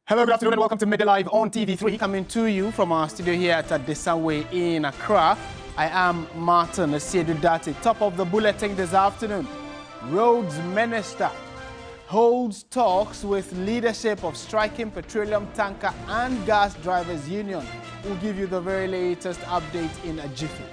Hello, good afternoon and welcome to Midday Live on TV3, coming to you from our studio here at Desawe in Accra. I am Martin Asiedu Date. Top of the bulletin this afternoon, Roads Minister holds talks with leadership of striking petroleum tanker and gas drivers union. We'll give you the very latest update in a jiffy.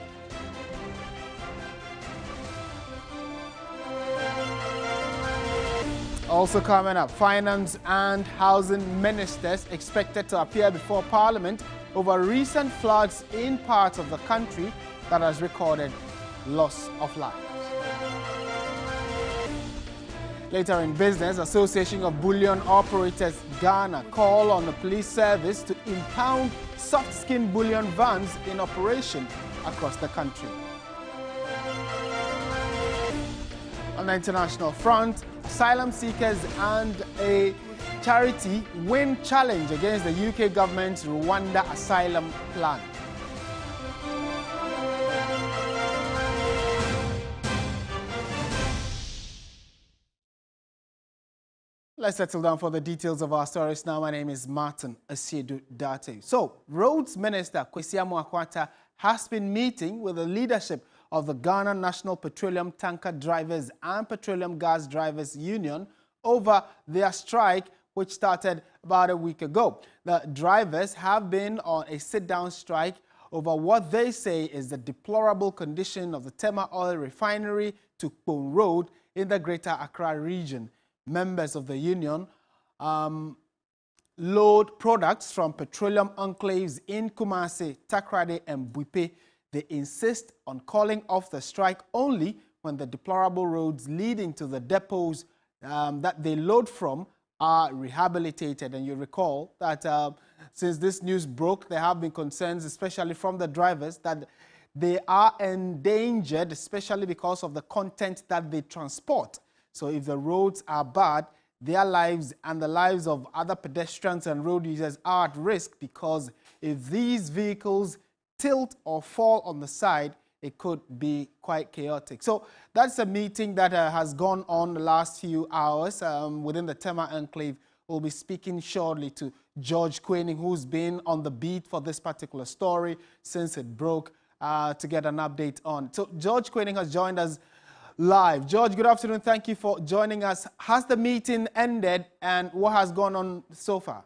Also coming up, finance and housing ministers expected to appear before Parliament over recent floods in parts of the country that has recorded loss of lives. Later in business, Association of Bullion Operators Ghana call on the police service to impound soft-skin bullion vans in operation across the country. On the international front, asylum seekers and a charity win challenge against the UK government's Rwanda asylum plan. Let's settle down for the details of our stories now. My name is Martin Asiedu Date. So, Roads Minister Kwesi Amoah-Quattah has been meeting with the leadership of the Ghana National Petroleum Tanker Drivers and Petroleum Gas Drivers Union over their strike, which started about a week ago. The drivers have been on a sit-down strike over what they say is the deplorable condition of the Tema Oil Refinery to Kpone Road in the Greater Accra region. Members of the union load products from petroleum enclaves in Kumasi, Takoradi and Buipe. They insist on calling off the strike only when the deplorable roads leading to the depots that they load from are rehabilitated. And you recall that since this news broke, there have been concerns, especially from the drivers, that they are endangered, especially because of the content that they transport. So if the roads are bad, their lives and the lives of other pedestrians and road users are at risk, because if these vehicles tilt or fall on the side, it could be quite chaotic. So that's a meeting that has gone on the last few hours within the Tema Enclave. We'll be speaking shortly to George Quaining, who's been on the beat for this particular story since it broke, to get an update on. So George Quaining has joined us live. George, good afternoon. Thank you for joining us. Has the meeting ended and what has gone on so far?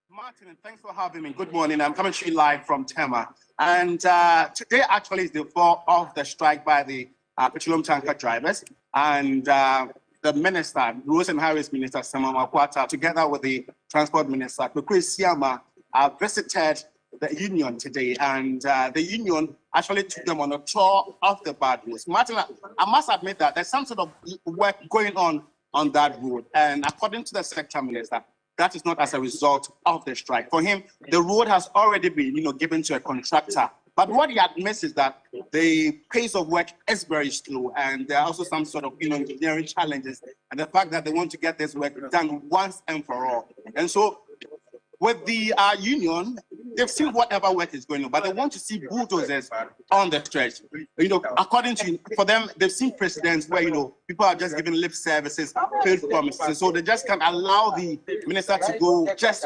Martin, thanks for having me. Good morning. I'm coming to you live from Tema. And today actually is the fall of the strike by the petroleum tanker drivers. And the minister, Roads and Highways Minister Kwesi Amoah-Quattah, together with the Transport Minister Kwesi Amoah, visited the union today. And the union actually took them on a tour of the bad roads. Martin, I must admit that there's some sort of work going on that road. And according to the sector minister, that is not as a result of the strike. For him, the road has already been, given to a contractor. But what he admits is that the pace of work is very slow, and there are also some sort of, engineering challenges, and the fact that they want to get this work done once and for all. And so, with the union, they've seen whatever work is going on, but they want to see bulldozers on the stretch. According to, for them, they've seen precedents where, people are just giving lip services, failed promises. So they just can't allow the minister to go just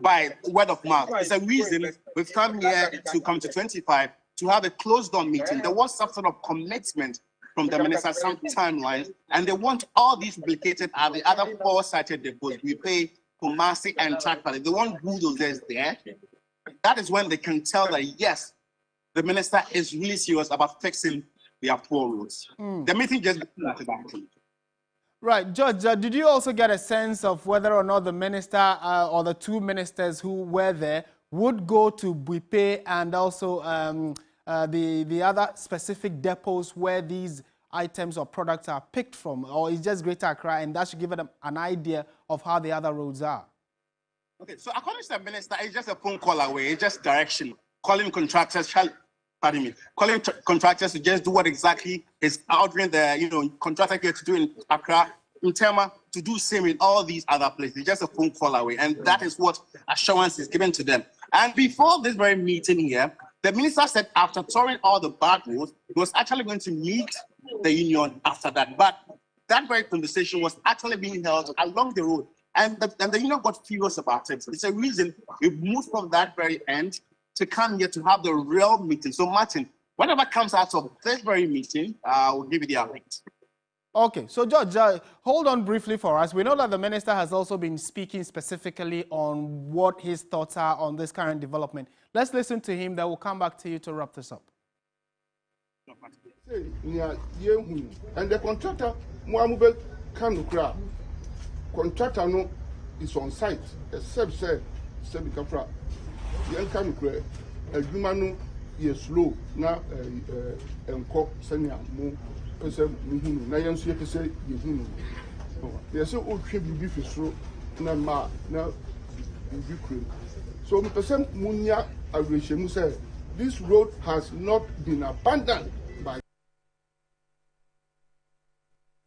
by word of mouth. It's a reason we've come here to come to 25 to have a closed-door meeting. There was some sort of commitment from the minister, some timelines, and they want all these duplicated at the other four cited depots. We pay Kumasi and Takoradi. They want bulldozers there. That is when they can tell that, yes, the minister is really serious about fixing their poor roads. The meeting just Right. George, did you also get a sense of whether or not the minister or the two ministers who were there would go to Buipe and also the other specific depots where these items or products are picked from, or is just Greater Accra, and that should give them an idea of how the other roads are? Okay, so according to the minister, it's just a phone call away. It's just direction. Calling contractors, calling contractors to just do what exactly is ordering the contractor here to do in Accra, in Tema, to do same in all these other places. It's just a phone call away, and that is what assurance is given to them. And before this very meeting here, the minister said after touring all the bad roads, he was actually going to meet the union after that. But that very conversation was actually being held along the road And the union got furious about it. It's a reason we moved from that very end to come here to have the real meeting. So, Martin, whatever comes out of this very meeting, we'll give you the update. Okay, so George, hold on briefly for us. We know that the minister has also been speaking specifically on what his thoughts are on this current development. Let's listen to him, then we'll come back to you to wrap this up. And the contractor, Muamubel Kanukra, contractor no is on site, except say, Sebikafra, Yan Kanukra, a human is slow, now and cock senior more. Na yansu yake say yehunu they say o twe bibi fisro na ma na bibi krem so me person munya awreshemu say this road has not been abandoned by.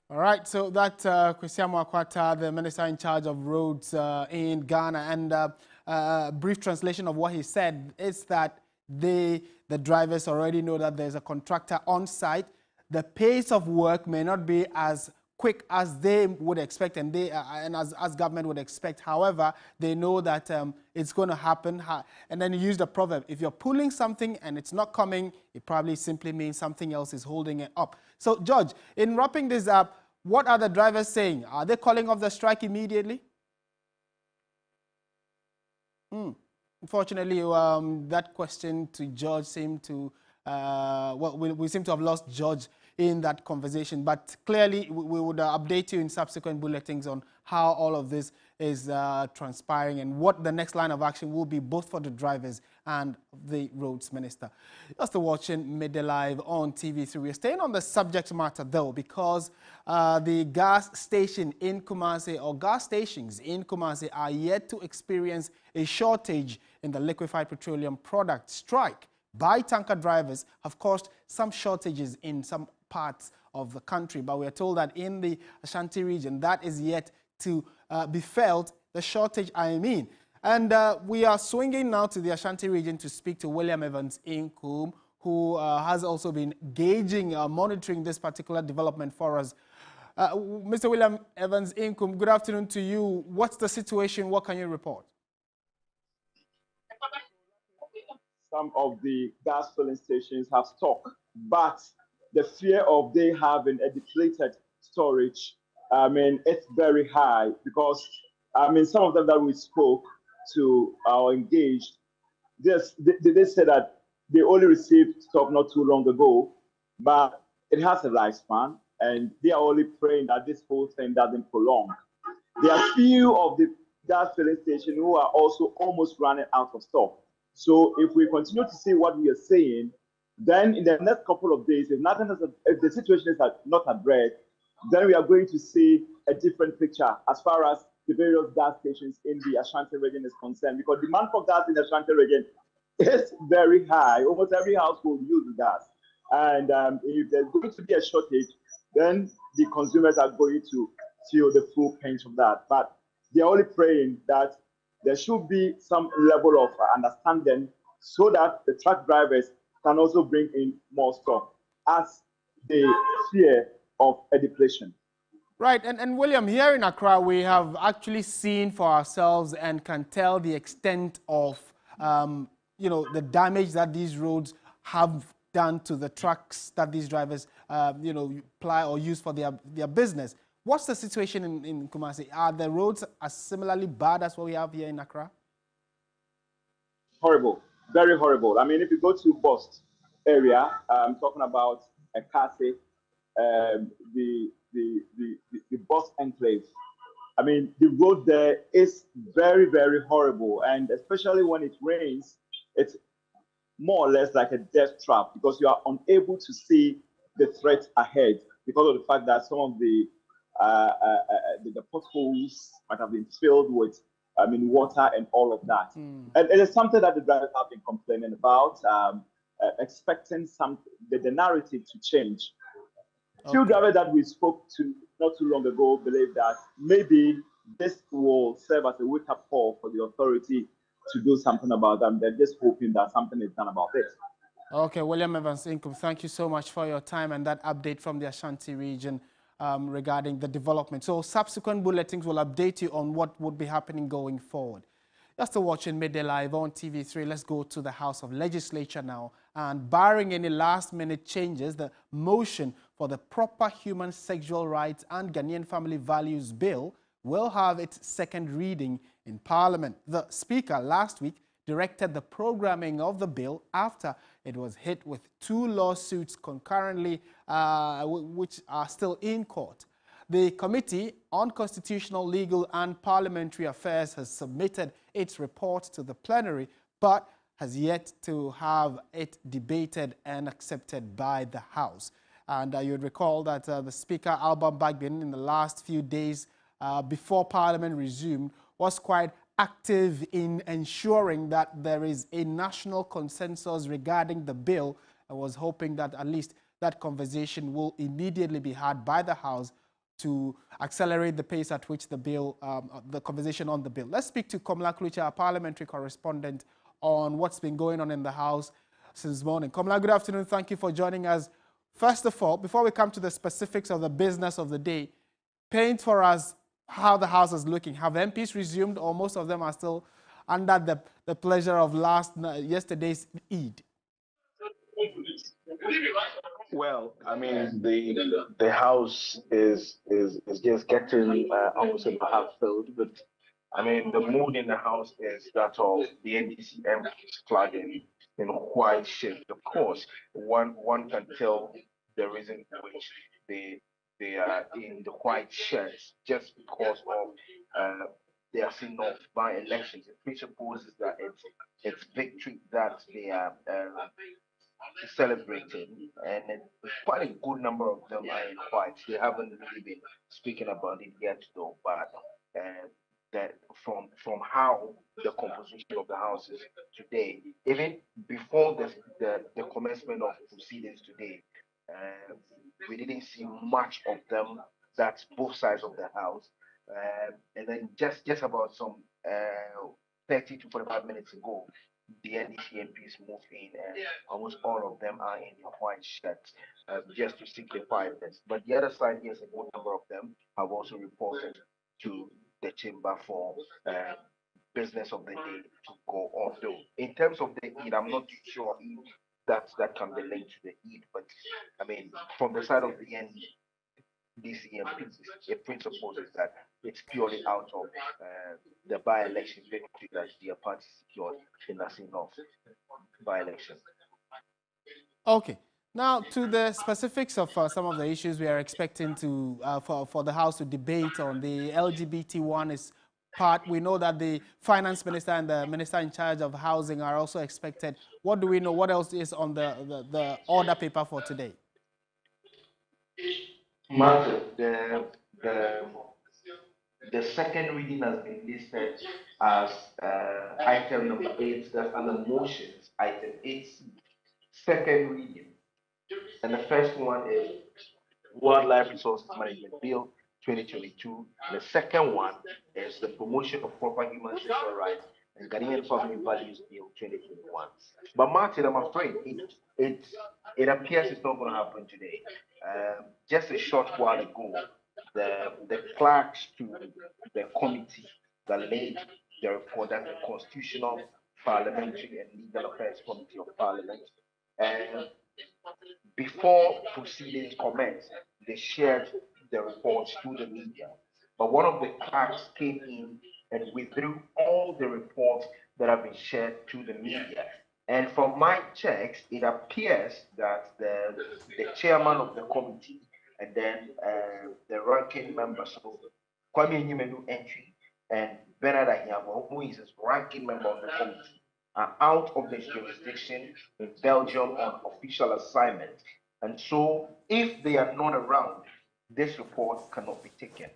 All right, so that Kwesiamu Akwata, the minister in charge of roads in Ghana, and a brief translation of what he said is that the drivers already know that there's a contractor on site. The pace of work may not be as quick as they would expect and as government would expect. However, they know that it's going to happen. And then you use the proverb, if you're pulling something and it's not coming, it probably simply means something else is holding it up. So, George, in wrapping this up, what are the drivers saying? Are they calling off the strike immediately? Unfortunately, that question to George seemed to, well, we seem to have lost George in that conversation, but clearly we would update you in subsequent bulletins on how all of this is transpiring and what the next line of action will be, both for the drivers and the roads minister. You're still watching Midday Live on TV3. We're staying on the subject matter though, because the gas station in Kumasi, or gas stations in Kumasi, are yet to experience a shortage in the liquefied petroleum product. Strike by tanker drivers have caused some shortages in some parts of the country, but we are told that in the Ashanti region, that is yet to be felt, the shortage I mean. And we are swinging now to the Ashanti region to speak to William Evans Inkum, who has also been gauging, monitoring this particular development for us. Mr. William Evans Inkum, good afternoon to you. What's the situation? What can you report? Some of the gas filling stations have stock, but the fear of they having a depleted storage, I mean, it's very high because, I mean, some of them that we spoke to are engaged, they said that they only received stock not too long ago, but it has a lifespan, and they are only praying that this whole thing doesn't prolong. There are few of the gas filling stations who are also almost running out of stock. So if we continue to see what we are saying, then in the next couple of days, if the situation is not addressed, then we are going to see a different picture as far as the various gas stations in the Ashanti region is concerned, because demand for gas in the Ashanti region is very high. Almost every household uses gas. And if there's going to be a shortage, then the consumers are going to feel the full pinch of that. But they're only praying that there should be some level of understanding so that the truck drivers can also bring in more stock as they fear of a depletion. Right, and William, here in Accra, we have actually seen for ourselves and can tell the extent of, you know, the damage that these roads have done to the trucks that these drivers, you know, ply or use for their business. What's the situation in Kumasi? Are the roads as similarly bad as what we have here in Accra? Horrible, very horrible. I mean, if you go to Bost area, I'm talking about Ekasi, the Bost enclave. I mean, the road there is very, very horrible, and especially when it rains, it's more or less like a death trap because you are unable to see the threat ahead because of the fact that some of the potholes might have been filled with, I mean, water and all of that. And it is something that the drivers have been complaining about, expecting the narrative to change. Okay. Few drivers that we spoke to not too long ago believe that maybe this will serve as a wake-up call for the authority to do something about them. They're just hoping that something is done about it. Okay, William Evans Inkum, thank you so much for your time and that update from the Ashanti region. regarding the development. So subsequent bulletins will update you on what would be happening going forward. You're still watching Midday Live on TV3. Let's go to the House of Legislature now. And barring any last-minute changes, the motion for the Proper Human Sexual Rights and Ghanaian Family Values Bill will have its second reading in Parliament. The Speaker last week directed the programming of the bill after it was hit with 2 lawsuits concurrently, which are still in court. The Committee on Constitutional, Legal and Parliamentary Affairs has submitted its report to the plenary, but has yet to have it debated and accepted by the House. And you would recall that the Speaker, Alban Bagbin, in the last few days before Parliament resumed, was quite active in ensuring that there is a national consensus regarding the bill, and was hoping that at least that conversation will immediately be had by the House to accelerate the pace at which the bill, the conversation on the bill. Let's speak to Komla Klucha, our parliamentary correspondent, on what's been going on in the House since morning. Komla, good afternoon. Thank you for joining us. First of all, before we come to the specifics of the business of the day, paint for us how the House is looking. Have MPs resumed, or most of them are still under the pleasure of yesterday's Eid? Well, I mean, the House is just getting almost about half filled, but I mean, the mood in the House is that of the NDC MPs flagging in white shift. Of course, one can tell the reason for which they are in the white shirts just because of they are seen off by elections. It presupposes that it's victory that they are celebrating, and quite a good number of them are in white. They haven't really been speaking about it yet, though. But that from how the composition of the House is today, even before the commencement of proceedings today, we didn't see much of them. That's both sides of the House. And then just about some 30 to 45 minutes ago, the NDC MPs moved in, and almost all of them are in white shirts, just to signify this. But the other side, yes, a good number of them have also reported to the chamber for business of the day to go on. Though, in terms of the Eid, I'm not too sure that can be linked to the Eid, but I mean, from the side of the NDC MPs, it presupposes that it's purely out of the by-election victory that their party secured in Nassau by-election. Okay. Now, to the specifics of some of the issues we are expecting to for the House to debate on. The LGBT1 is part. We know that the finance minister and the minister in charge of housing are also expected. What do we know? What else is on the order paper for today? Martha, the second reading has been listed as item number 8. That's under motions, item 8, second reading. And the first one is Wildlife Resources Management Bill 2022. And the second one is the Promotion of Proper Human Sexual Rights and Ghanaian Family Values Bill 2021. But Martin, I'm afraid it appears it's not going to happen today. Just a short while ago, the clerks to the committee that laid the report, that the Constitutional, Parliamentary and Legal Affairs Committee of Parliament, and before proceedings commenced, they shared the reports to the media. But one of the clerks came in and withdrew all the reports that have been shared to the media. And from my checks, it appears that the chairman of the committee and then the ranking member, so Kwame Nyimenu Entry and Bernard Ahiabo, who is his ranking member of the committee, are out of this jurisdiction in Belgium on official assignment. And so if they are not around, this report cannot be taken.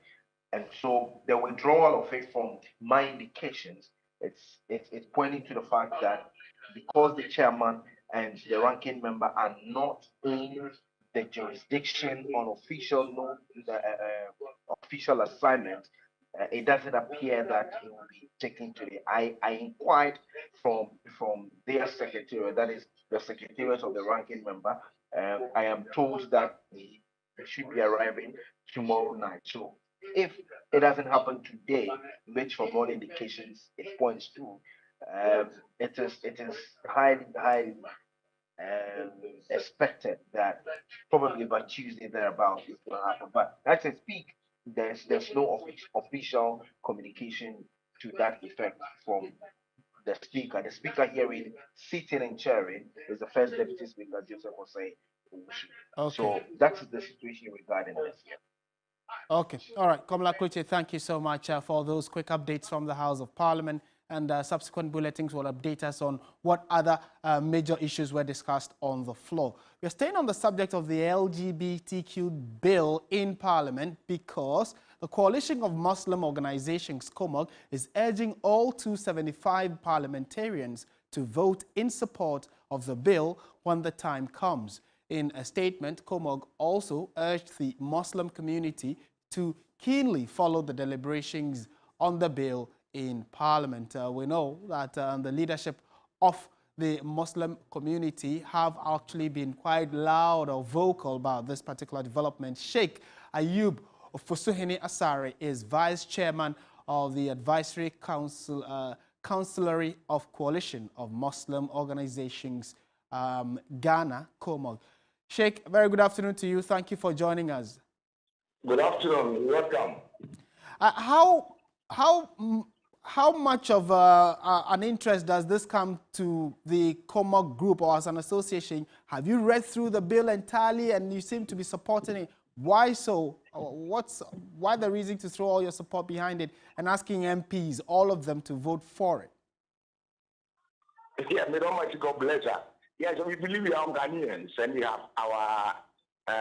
And so the withdrawal of it, from my indications, it's pointing to the fact that because the chairman and the ranking member are not in the jurisdiction on official assignment, it doesn't appear that it will be taken today. I inquired from their secretariat, that is the secretariat of the ranking member. I am told that It should be arriving tomorrow night. So if it doesn't happen today, which from all indications it points to, it is highly um, expected that probably by Tuesday thereabouts it will happen. But as I speak, there's no official communication to that effect from the speaker. The speaker hearing, sitting and chairing, is the first deputy speaker, Joseph Osei Owusu. Okay. So that's the situation regarding this. Okay. All right. Komla Kruche, thank you so much for those quick updates from the House of Parliament, and subsequent bulletins will update us on what other major issues were discussed on the floor. We're staying on the subject of the LGBTQ bill in Parliament because the Coalition of Muslim Organizations, COMOG, is urging all 275 parliamentarians to vote in support of the bill when the time comes. In a statement, COMOG also urged the Muslim community to keenly follow the deliberations on the bill in Parliament. We know that the leadership of the Muslim community have actually been quite loud or vocal about this particular development. Sheikh Ayub Ofosuhene Asare is Vice Chairman of the Advisory Council, Councillary of Coalition of Muslim Organizations, Ghana, COMOG. Sheikh, very good afternoon to you. Thank you for joining us. Good afternoon. Welcome. How much of an interest does this come to the COMOG group or as an association? Have you read through the bill entirely and you seem to be supporting it? Why so? Why the reason to throw all your support behind it and asking MPs, all of them, to vote for it? Yeah, may Almighty God bless her. Yes, we believe we are Ghanaians and we have our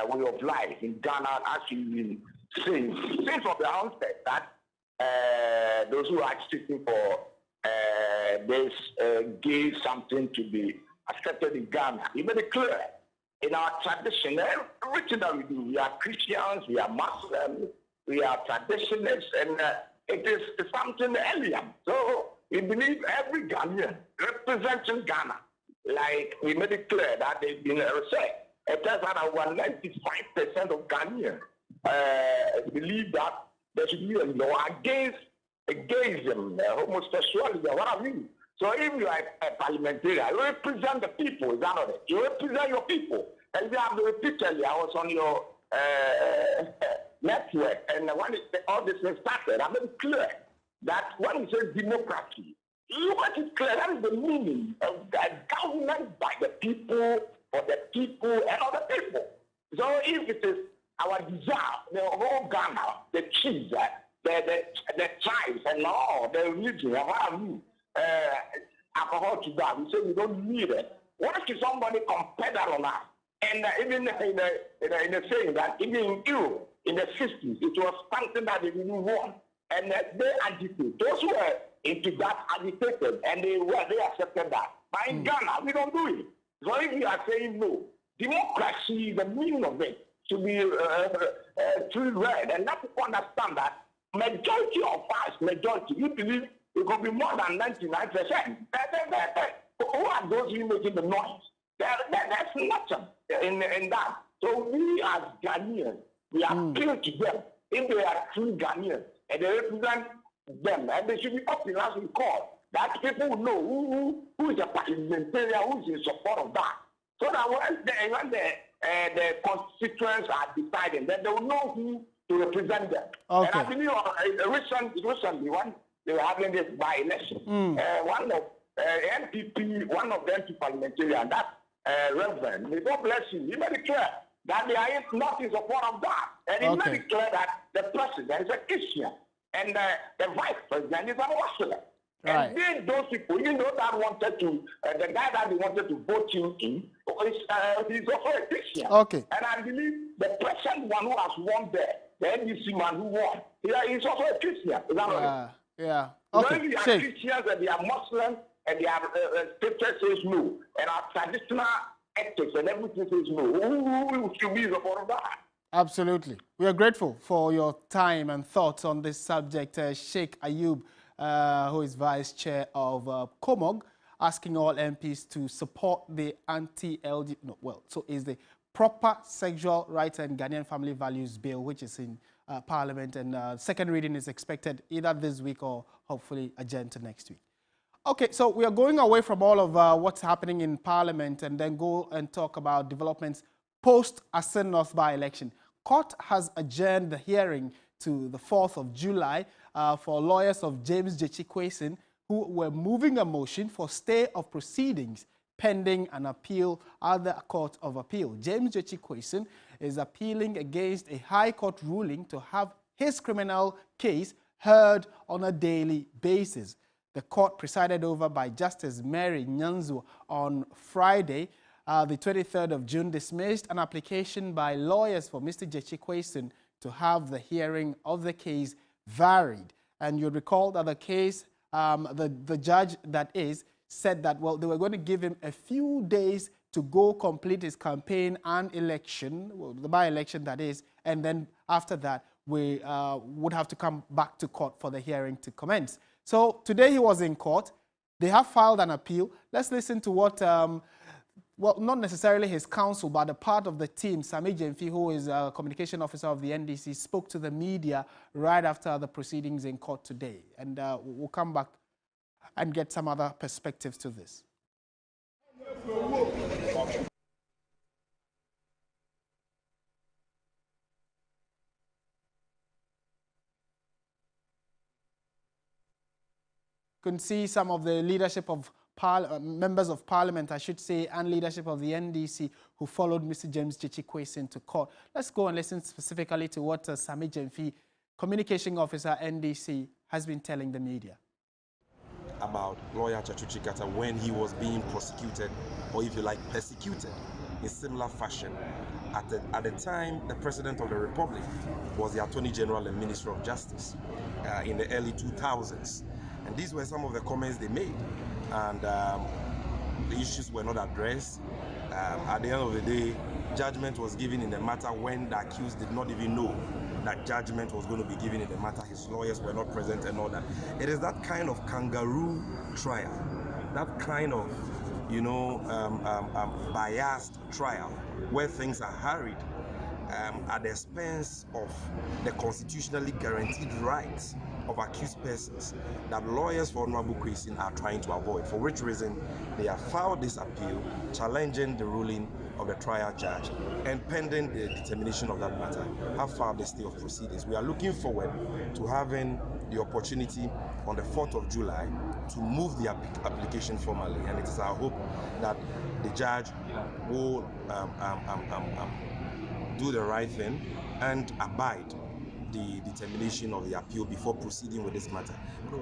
way of life in Ghana, as we've been saying since from the onset that those who are seeking for this gay something to be accepted in Ghana, we made it clear in our tradition, everything that we do, we are Christians, we are Muslims, we are traditionalists, and it is something alien. So we believe every Ghanaian representing Ghana, like we made it clear that they've been researched. It tells that over 95% of Ghanaians believe that there should be a law against gayism, homosexuality, what have you. So if you are a parliamentarian, you represent the people, is that not it? You represent your people. And you have to repeatedly, I was on your network, and when all this thing started, I made it clear that when we say democracy, you want it clear, that is the meaning of government by the people, for the people, and other people. So if it is our desire, the whole Ghana, the chiefs, the tribes, and all, the religion, and what have you, alcohol to that, we say we don't need it. What if somebody compare that on us? And even in the saying that even in Europe, in the 60s, it was something that they didn't want. And they agitated. Those who were into that agitated, and they accepted that. But in Ghana, we don't do it. So if you are saying no, democracy, the meaning of it, to be truly read, and let people understand that majority of us, we believe it could be more than 99%. Who are those who making the noise? That's nothing in that. So we as Ghanaians, we appeal to them. If they are true Ghanaians and they represent them, and they should be up in us in court, that people will know who is a parliamentarian, who is in support of that. So that when the constituents are deciding, then they will know who to represent them. Okay. And I believe recently when they were having this by-election, one of NPP, one of the NPP parliamentarians, that Reverend, may God bless him, he made it clear that they are not in support of that. And he made it clear that the president is a Christian and the vice president is a Muslim. Right. And then those people, you know, that wanted to, the guy that they wanted to vote him in, he's also a Christian. Okay. And I believe the present one who has won there, the NDC man who won, he's also a Christian. Is that right? Yeah. Okay. Okay. They are Christians and they are Muslims and they are scripture says no. And our traditional ethics and everything says no. Who should be support of that? Absolutely. We are grateful for your time and thoughts on this subject. Sheikh Ayub, who is Vice Chair of COMOG, asking all MPs to support the anti-LGBT, so is the Proper Sexual Rights and Ghanaian Family Values Bill, which is in Parliament, and second reading is expected either this week or hopefully adjourned to next week. Okay, so we are going away from all of what's happening in Parliament and then go and talk about developments post-Asin North by-election. Court has adjourned the hearing to the 4th of July for lawyers of James Gyekye Quayson, who were moving a motion for stay of proceedings pending an appeal at the Court of Appeal. James Gyekye Quayson is appealing against a High Court ruling to have his criminal case heard on a daily basis. The court, presided over by Justice Mary Nyanzu on Friday, the 23rd of June, dismissed an application by lawyers for Mr. Gyekye Quayson to have the hearing of the case varied. And you recall that the case, the judge that is, said that, well, they were going to give him a few days to go complete his campaign and election, well, the by-election that is, and then after that, we would have to come back to court for the hearing to commence. So today he was in court. They have filed an appeal. Let's listen to what, well, not necessarily his counsel, but a part of the team, Sammy Gyamfi, who is a communication officer of the NDC, spoke to the media right after the proceedings in court today. And we'll come back and get some other perspectives to this. You can see some of the leadership of members of parliament, I should say, and leadership of the NDC who followed Mr. James Gyekye Quayson to court. Let's go and listen specifically to what Sammy Gyamfi, communication officer, NDC, has been telling the media about lawyer Chachu Chikata when he was being prosecuted, or if you like, persecuted in similar fashion. At the time, the President of the Republic was the Attorney General and Minister of Justice in the early 2000s. And these were some of the comments they made. And the issues were not addressed. At the end of the day, judgment was given in the matter when the accused did not even know that judgment was going to be given in the matter. His lawyers were not present and all that. It is that kind of kangaroo trial, that kind of, you know, biased trial where things are hurried at the expense of the constitutionally guaranteed rights of accused persons that lawyers for Honorable Quayson are trying to avoid, for which reason they have filed this appeal challenging the ruling of the trial judge, and pending the determination of that matter, have filed the stay of proceedings. We are looking forward to having the opportunity on the 4th of July to move the application formally, and it is our hope that the judge will do the right thing and abide the determination of the appeal before proceeding with this matter,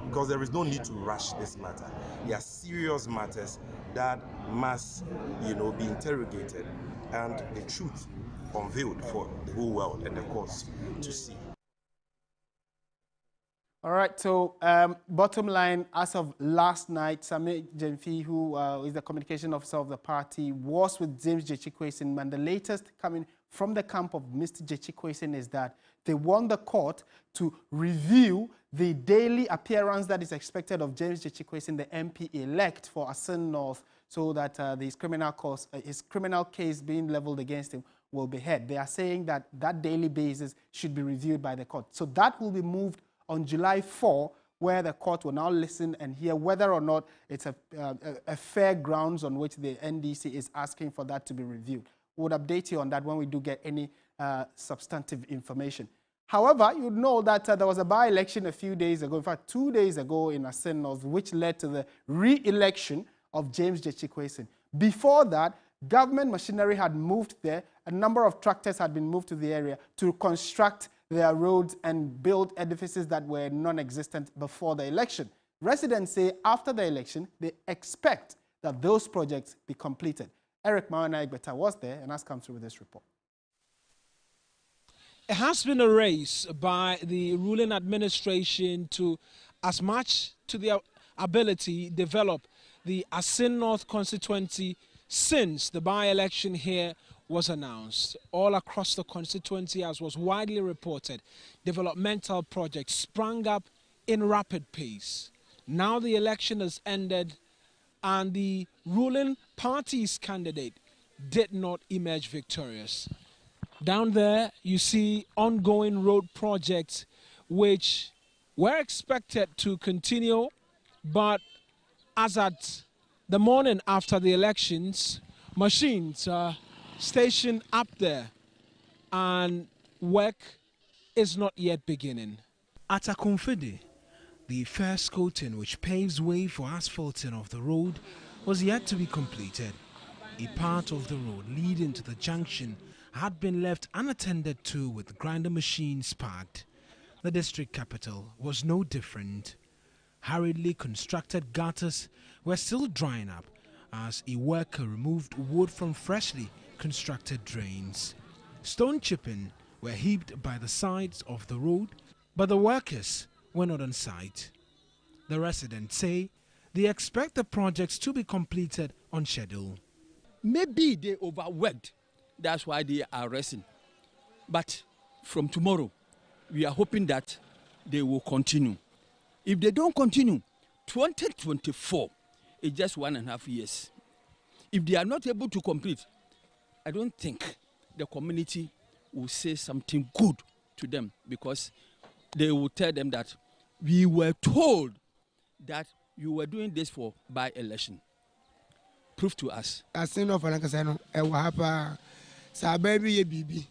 because there is no need to rush this matter. There are serious matters that must, you know, be interrogated and the truth unveiled for the whole world and the courts to see. All right, so bottom line, as of last night, Sammy Gyamfi, who is the communication officer of the party, was with James Gyekye Quayson, and the latest coming from the camp of Mr. Gyekye Quayson is that they want the court to review the daily appearance that is expected of James Gyekye Quayson, the MP-elect for Asin North, so that his criminal case being leveled against him will be heard. They are saying that that daily basis should be reviewed by the court. So that will be moved on July 4, where the court will now listen and hear whether or not it's a fair grounds on which the NDC is asking for that to be reviewed. We'll update you on that when we do get any substantive information. However, you know that there was a by-election a few days ago, in fact 2 days ago in Asin North, which led to the re-election of James Gyekye Quayson. Before that, government machinery had moved there. A number of tractors had been moved to the area to construct their roads and build edifices that were non-existent before the election. Residents say after the election, they expect that those projects be completed. Eric Mawana was there and has come through with this report. It has been a race by the ruling administration to, as much to their ability, develop the Asin North constituency since the by-election here was announced. All across the constituency, as was widely reported, developmental projects sprang up in rapid pace. Now the election has ended and the ruling party's candidate, did not emerge victorious. Down there, you see ongoing road projects which were expected to continue, but as at the morning after the elections, machines are stationed up there and work is not yet beginning. At Akomfede, the first coating which paves way for asphalting of the road was yet to be completed. A part of the road leading to the junction had been left unattended to with grinder machines parked. The district capital was no different. Hurriedly constructed gutters were still drying up as a worker removed wood from freshly constructed drains. Stone chipping were heaped by the sides of the road, but the workers were not on site. The residents say they expect the projects to be completed on schedule. Maybe they overworked, that's why they are resting. But from tomorrow, we are hoping that they will continue. If they don't continue, 2024 is just 1.5 years. If they are not able to complete, I don't think the community will say something good to them, because they will tell them that we were told that you were doing this for by-election. Prove to us. As no for Lancasano, a wapa, Sababy, Bibi.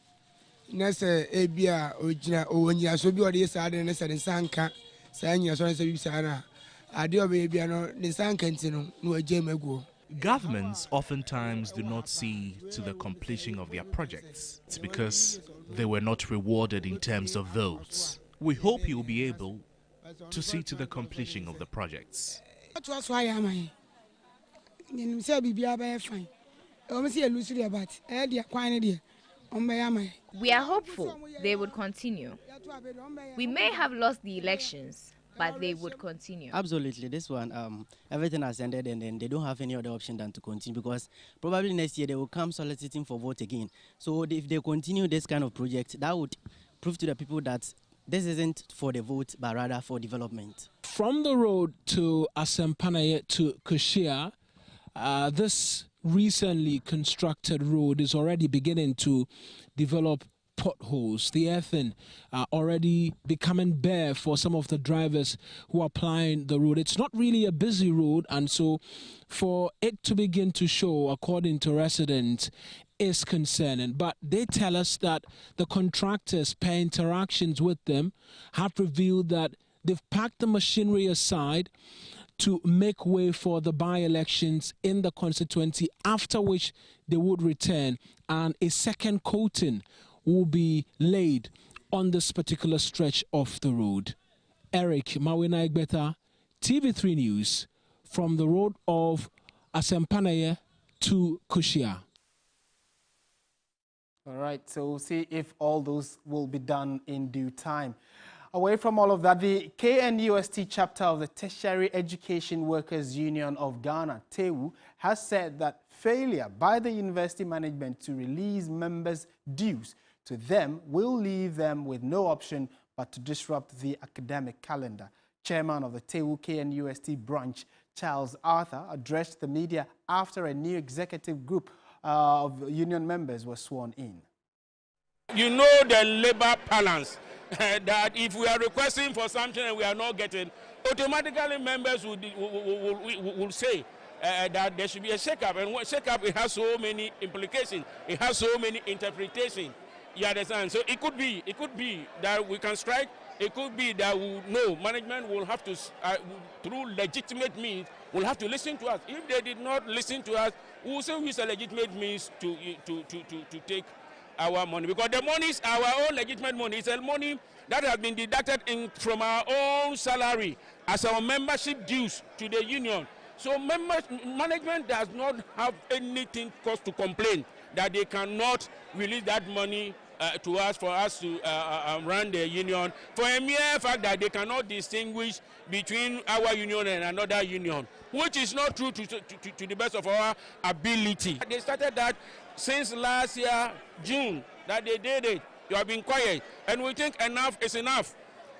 Nessa Abia, Ojina, Onya, so be what is sad and said in Sanka, Sanya, so as you sana. Adio Babiano, the Sankantino, no Jamego. Governments oftentimes do not see to the completion of their projects. It's because they were not rewarded in terms of votes. We hope you will be able to see to the completion of the projects. That's why am I? We are hopeful they would continue. We may have lost the elections, but they would continue. Absolutely. This one, everything has ended and then they don't have any other option than to continue, because probably next year they will come soliciting for vote again. So if they continue this kind of project, that would prove to the people that this isn't for the vote, but rather for development. From the road to Asempanaye to Kushia, this recently constructed road is already beginning to develop potholes. The earthing are already becoming bare for some of the drivers who are plying the road. It's not really a busy road, and so for it to begin to show, according to residents, is concerning. But they tell us that the contractors, per interactions with them, have revealed that they've packed the machinery aside to make way for the by-elections in the constituency, after which they would return and a second coating will be laid on this particular stretch of the road. Eric Mawina Egbeta, TV3 News, from the road of Asempanaye to Kushia. All right, so we'll see if all those will be done in due time. Away from all of that, the KNUST chapter of the Tertiary Education Workers Union of Ghana, TEWU, has said that failure by the university management to release members' dues to them will leave them with no option but to disrupt the academic calendar. Chairman of the TEWU KNUST branch, Charles Arthur, addressed the media after a new executive group of union members was sworn in. You know the labor balance, that if we are requesting for something and we are not getting, automatically members will say that there should be a shake-up. And shake-up, it has so many implications, it has so many interpretations. You understand? So it could be that we can strike. It could be that management will have to, through legitimate means, will have to listen to us. If they did not listen to us, we will still use a legitimate means to take our money, because the money is our own legitimate money. It's a money that has been deducted from our own salary as our membership dues to the union. So management does not have anything cause to complain that they cannot release that money to us for us to run the union, for a mere fact that they cannot distinguish between our union and another union, which is not true to the best of our ability. They started that since last year, June, that they did it. You have been quiet. And we think enough is enough,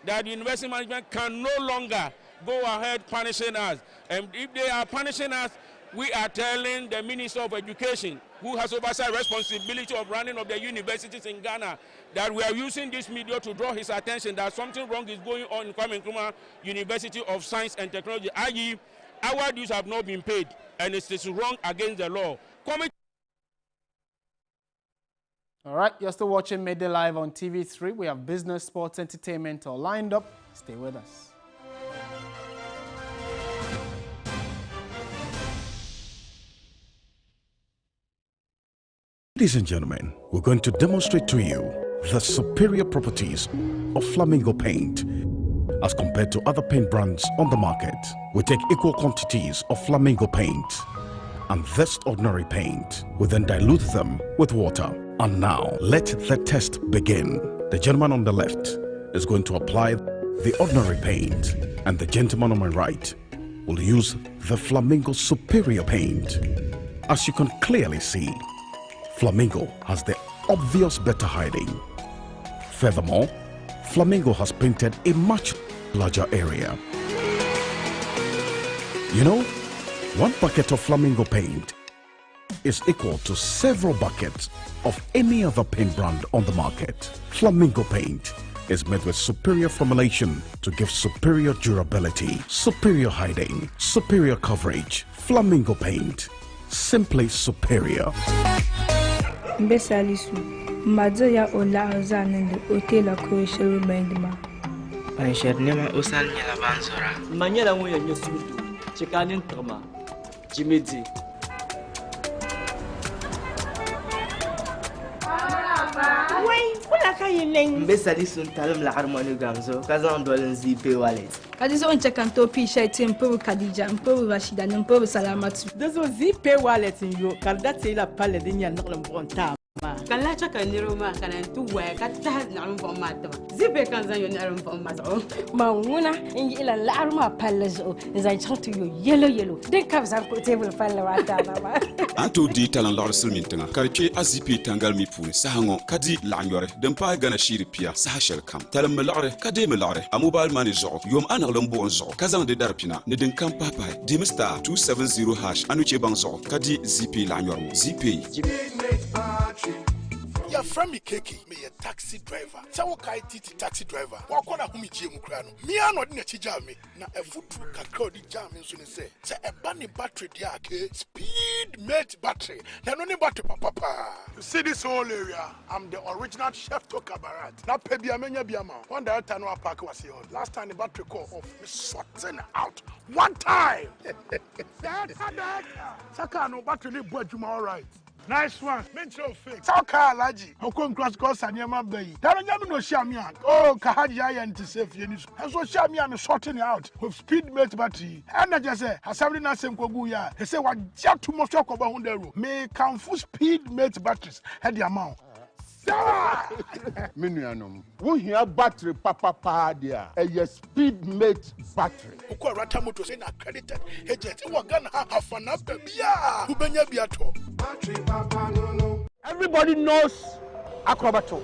that the university management can no longer go ahead punishing us. And if they are punishing us, we are telling the Minister of Education, who has oversight responsibility of running of the universities in Ghana, that we are using this media to draw his attention that something wrong is going on in Kwame Nkrumah University of Science and Technology, i.e., our dues have not been paid, and it is wrong against the law. All right, you're still watching Midday Live on TV3. We have business, sports, entertainment all lined up. Stay with us. Ladies and gentlemen, we're going to demonstrate to you the superior properties of Flamingo paint as compared to other paint brands on the market. We take equal quantities of Flamingo paint and this ordinary paint. We then dilute them with water. And now, let the test begin. The gentleman on the left is going to apply the ordinary paint, and the gentleman on my right will use the Flamingo superior paint. As you can clearly see, Flamingo has the obvious better hiding. Furthermore, Flamingo has painted a much larger area. You know, one bucket of Flamingo paint is equal to several buckets of any other paint brand on the market. Flamingo paint is made with superior formulation to give superior durability, superior hiding, superior coverage. Flamingo paint, simply superior. Mbesalisu, mazoya ola ozanende otela koeshe rumendima. Anshernema osan nyala banzora. Manyala ngoya nyosudu. Chikanin tama. Jimidi. Wala kayo neng. Mbesalisu ntalum la harmoni gamzo. Kazan dolen zipe wallet. Kadizo onchekanto pisha tempo Kadija, mpo Rashida, mpo Salamatu. Dezo zipe wallet yo. Kardate la pale dinya naklam bonta. Kala chaka niroma kana tuwa kata narum format zipe kanza yo narum format manguna ingi ila larma palazo zai chantu yo yellow den kabza ko table palla wata ba anto di talan lor sulmintenga karche azipi tangal mi puni sahango kadi lanyore den pa gana shiri pia sahashel kam talam melare kade melare amobile money zo yom analom bon zo kazan de darpina ne den kam papa di mr 270# anuche banzo kadi zipi lanyor zipi Your friend me keki me a taxi driver. Sawo kai titi taxi driver. Wa kona humi jie mu kra no. Me ano de na chija me na e futu kakra di jam nso ne se. Se e ba ne battery dia ke speed mate battery. Na no ne battery papa. You see this whole area, I'm the original chef to Kabarat. Na pe bia menya bia ma. One director no park was here. Last time the battery call off, me sorting out one time. Saka no battery ni bu adwuma all right. Nice one. Mention fake. Saka alaji. Okon cross course anyama bayi. Daro nyame no share me an. Oh, kahaji ayen to save you. And so share me and sorting it out with speed mate battery. And I just say, assembly na sem kogu ya. He say wa ja too much talk about 100. Me can full speed mate batteries. Head the amount. Minuanum. We hear battery papa dia. A speed mate battery. Uko rata moto say na accredited agent. We gonna have fun after bia. Ubenya biato. Battery papa no. Everybody knows Acrobato.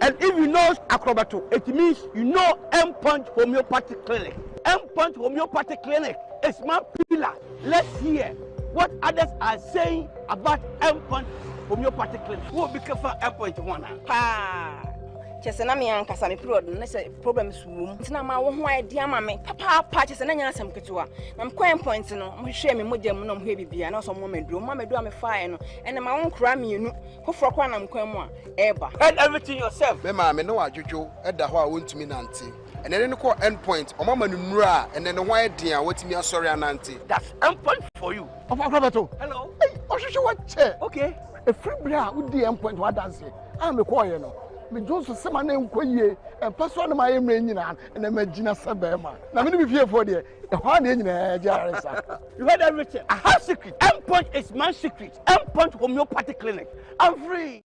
And if you know Acrobato, it means you know M-Punch Homeopathic Clinic. M-Punch Homeopathic Clinic is my pillar. Let's hear what others are saying about M-Punch Homeopathic Clinic. Who will be careful M-Punch one? Chesena me ankasa me period na se problems wom ntina ma wo ho idea ma me papa chesena nya asem ketewa na me coin point no mo hwe me mogam no mo hwe bibia na so mo meduro me fire no ene ma won kra mienu hofro kwa na mkwan mu a eba head everything yourself me ma me no adwodwo eda ho a wontumi nante ene ne ko end point o mama nuru a ene ne ho eden a watimi asori anante. That's end point for you. Of Acrobato. Hello. Hey, ohwehwe what che? Okay. A free bra wo di end point wa dance. Me call you no. Me Johnson sema na enkoyie empeso na my emre nyina na magina sebema na me no be for there e ho na nyina jaresa. You heard everything. I have secret. M-Punch is my secret. M-Punch Homeopathic Clinic. I'm free.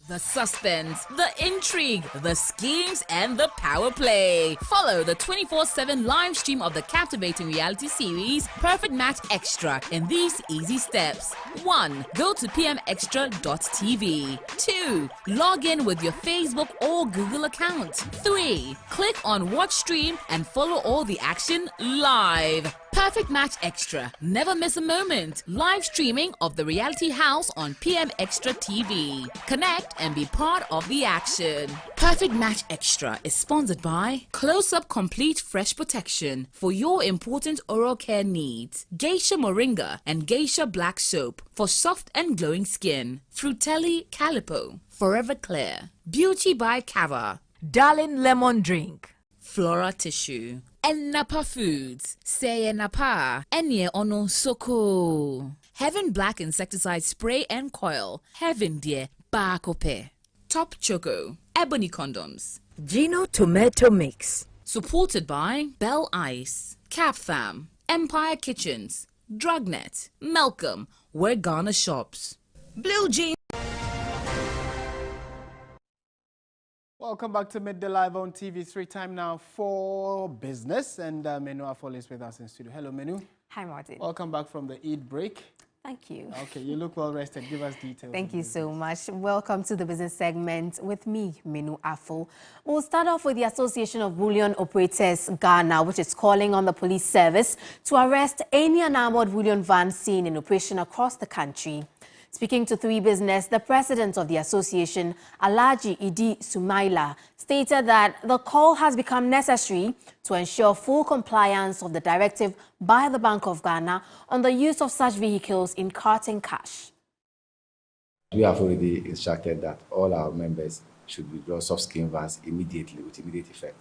The suspense, the intrigue, the schemes, and the power play. Follow the 24/7 live stream of the captivating reality series Perfect Match Extra in these easy steps. 1. Go to pmextra.tv. 2. Log in with your Facebook or Google account. 3. Click on Watch Stream and follow all the action live. Perfect Match Extra. Never miss a moment. Live streaming of the reality house on PM Extra TV. Connect and be part of the action. Perfect Match Extra is sponsored by Close Up Complete Fresh Protection for your important oral care needs. Geisha Moringa and Geisha Black Soap for soft and glowing skin. Frutelli Calipo. Forever Clear. Beauty by Cava. Darling Lemon Drink. Flora Tissue. Enapa Foods. Say Enapa. Enye Ono Soko. Heaven Black Insecticide Spray and Coil. Heaven Dear Bakope. Top Choco. Ebony Condoms. Gino Tomato Mix. Supported by Bell Ice. Capfam. Empire Kitchens. Drugnet. Malcolm. Where Ghana shops. Blue Jeans. Welcome back to Midday Live on TV3. Time now for business, and Menu Afol is with us in studio. Hello, Menu. Hi, Martin. Welcome back from the Eid break. Thank you. Okay, you look well rested. Give us details. Thank you so much. Welcome to the business segment with me, Menu Afol. We'll start off with the Association of Bullion Operators Ghana, which is calling on the police service to arrest any unarmored bullion van seen in operation across the country. Speaking to 3 Business, the president of the association, Alhaji Idi Sumaila, stated that the call has become necessary to ensure full compliance of the directive by the Bank of Ghana on the use of such vehicles in carting cash. We have already instructed that all our members should withdraw soft skin vans immediately, with immediate effect.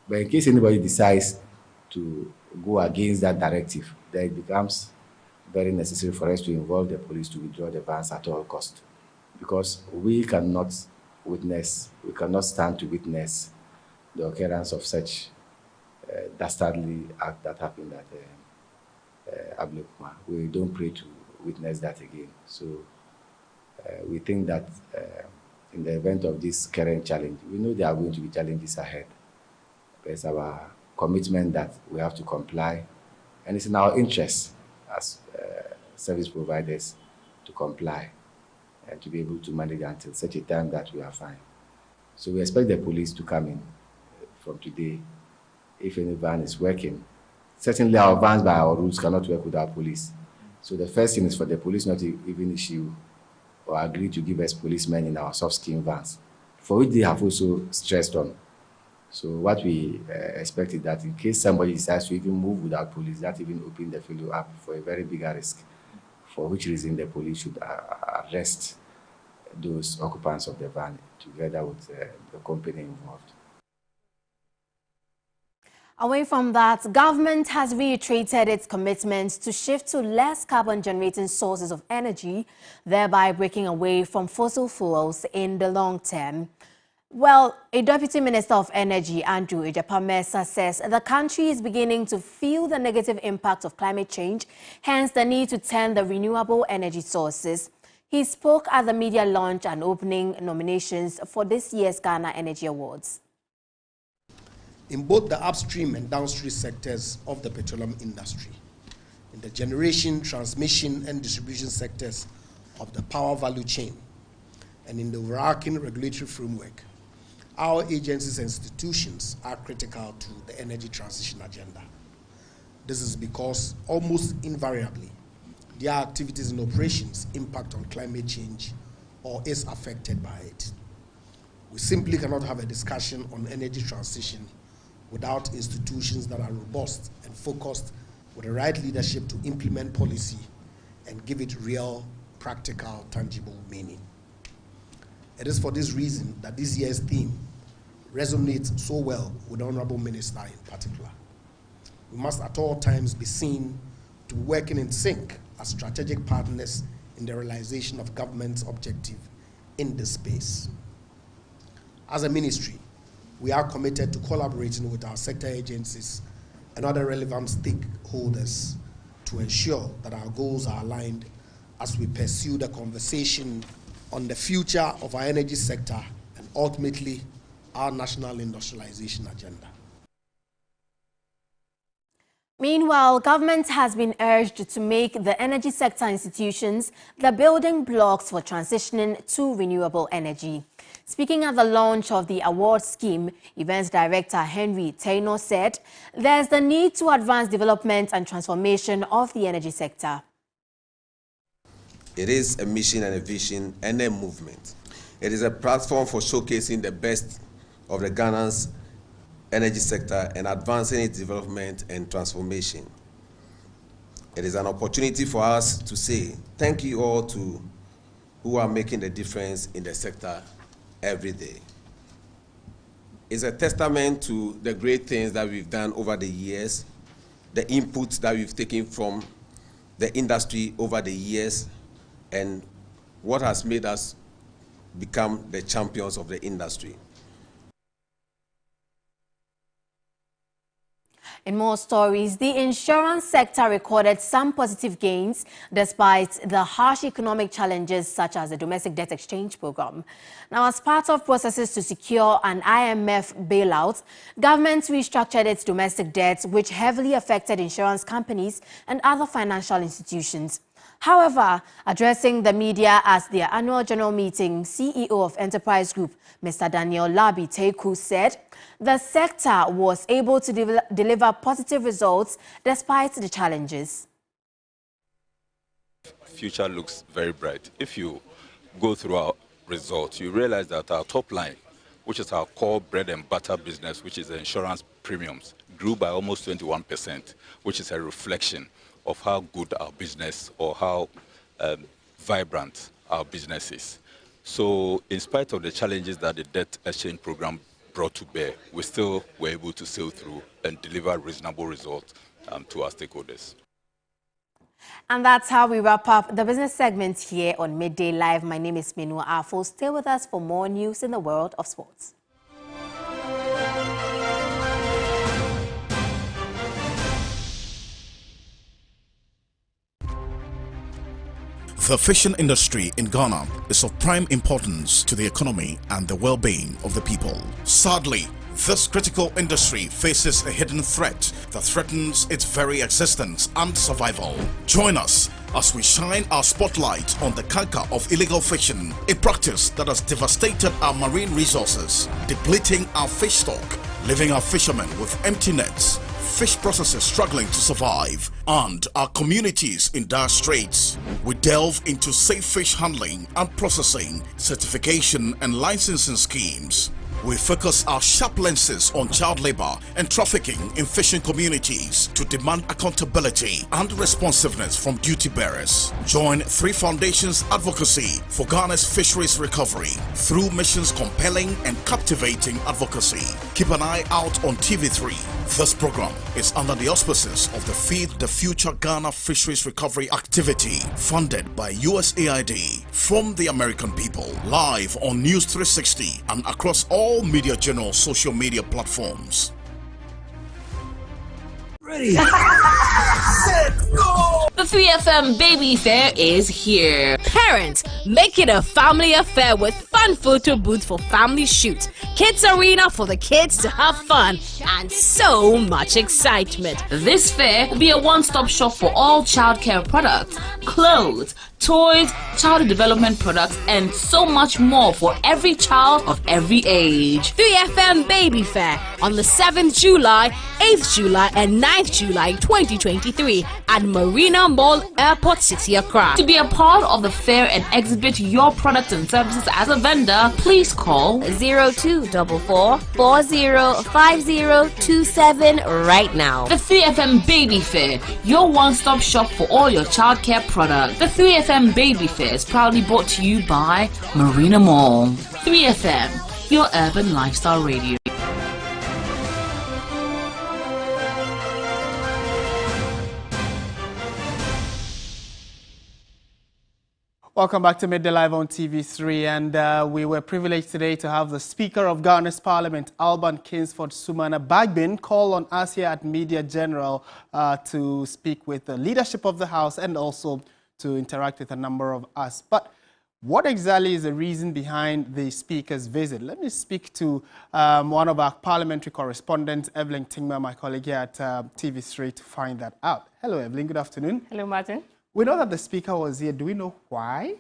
But in case anybody decides to go against that directive, then it becomes very necessary for us to involve the police to withdraw the vans at all cost, because we cannot stand to witness the occurrence of such dastardly act that happened at Ablekuma. We don't pray to witness that again. So we think that in the event of this current challenge, we know there are going to be challenges ahead. It's our commitment that we have to comply, and it's in our interest as service providers to comply and to be able to manage until such a time that we are fine. So we expect the police to come in from today. If any van is working, certainly our vans by our rules cannot work without police. So the first thing is for the police not to even issue or agree to give us policemen in our soft skin vans, for which they have also stressed on. So what we expect is that in case somebody decides to even move without police, that even open the field up for a very bigger risk, for which reason the police should arrest those occupants of the van together with the company involved. Away from that, government has reiterated its commitment to shift to less carbon-generating sources of energy, thereby breaking away from fossil fuels in the long term. Well, a Deputy Minister of Energy, Andrew Ejapamesa, says the country is beginning to feel the negative impact of climate change, hence the need to turn the renewable energy sources. He spoke at the media launch and opening nominations for this year's Ghana Energy Awards. In both the upstream and downstream sectors of the petroleum industry, in the generation, transmission, and distribution sectors of the power value chain, and in the overarching regulatory framework, our agencies and institutions are critical to the energy transition agenda. This is because almost invariably, their activities and operations impact on climate change or is affected by it. We simply cannot have a discussion on energy transition without institutions that are robust and focused with the right leadership to implement policy and give it real, practical, tangible meaning. It is for this reason that this year's theme resonates so well with the Honorable Minister in particular. We must at all times be seen to be working in sync as strategic partners in the realization of government's objective in this space. As a ministry, we are committed to collaborating with our sector agencies and other relevant stakeholders to ensure that our goals are aligned as we pursue the conversation on the future of our energy sector and ultimately our national industrialization agenda. Meanwhile, government has been urged to make the energy sector institutions the building blocks for transitioning to renewable energy. Speaking at the launch of the award scheme, Events Director Henry Taylor said there's the need to advance development and transformation of the energy sector. It is a mission and a vision and a movement. It is a platform for showcasing the best of the Ghana's energy sector and advancing its development and transformation. It is an opportunity for us to say thank you all to who are making the difference in the sector every day. It's a testament to the great things that we've done over the years, the inputs that we've taken from the industry over the years, and what has made us become the champions of the industry. In more stories, the insurance sector recorded some positive gains despite the harsh economic challenges such as the domestic debt exchange program. Now, as part of processes to secure an IMF bailout, government restructured its domestic debts, which heavily affected insurance companies and other financial institutions. However, addressing the media at their annual general meeting, CEO of Enterprise Group, Mr. Daniel Labi Teku, said the sector was able to deliver positive results despite the challenges. Future looks very bright. If you go through our results, you realize that our top line, which is our core bread and butter business, which is the insurance premiums, grew by almost 21%, which is a reflection of how good our business or how vibrant our business is. So in spite of the challenges that the debt exchange program brought to bear, we still were able to sail through and deliver reasonable results to our stakeholders. And that's how we wrap up the business segment here on Midday Live. My name is Menua Afo. Stay with us for more news in the world of sports. The fishing industry in Ghana is of prime importance to the economy and the well-being of the people. Sadly, this critical industry faces a hidden threat that threatens its very existence and survival. Join us as we shine our spotlight on the canker of illegal fishing, a practice that has devastated our marine resources, depleting our fish stock, leaving our fishermen with empty nets, fish processors struggling to survive, and our communities in dire straits. We delve into safe fish handling and processing, certification and licensing schemes. We focus our sharp lenses on child labor and trafficking in fishing communities to demand accountability and responsiveness from duty bearers. Join Three Foundations advocacy for Ghana's fisheries recovery through missions compelling and captivating advocacy. Keep an eye out on TV3. This program is under the auspices of the Feed the Future Ghana Fisheries Recovery Activity, funded by USAID, from the American people, live on News 360 and across all Media General social media platforms. Ready, set, go! The 3FM Baby Fair is here. Parents, make it a family affair with fun photo booths for family shoots, kids arena for the kids to have fun, and so much excitement. This fair will be a one-stop shop for all childcare products, clothes, toys, child development products, and so much more for every child of every age. 3FM Baby Fair on the 7th July, 8th July, and 9th July 2023 at Marina Mall, Airport City, Accra. To be a part of the fair and exhibit your products and services as a vendor, please call 0244 405027 right now. The 3FM Baby Fair, your one-stop shop for all your childcare products. The 3FM Baby Fair is proudly brought to you by Marina Mall. 3FM, your urban lifestyle radio. Welcome back to Midday Live on TV3, and we were privileged today to have the Speaker of Ghana's Parliament, Alban Kingsford Sumana Bagbin, call on us here at Media General to speak with the leadership of the House and also to interact with a number of us. But What exactly is the reason behind the Speaker's visit? Let me speak to one of our parliamentary correspondents, Evelyn Tingma, my colleague here at TV3, to find that out. Hello, Evelyn. Good afternoon. Hello, Martin. We know that the Speaker was here. Do we know why?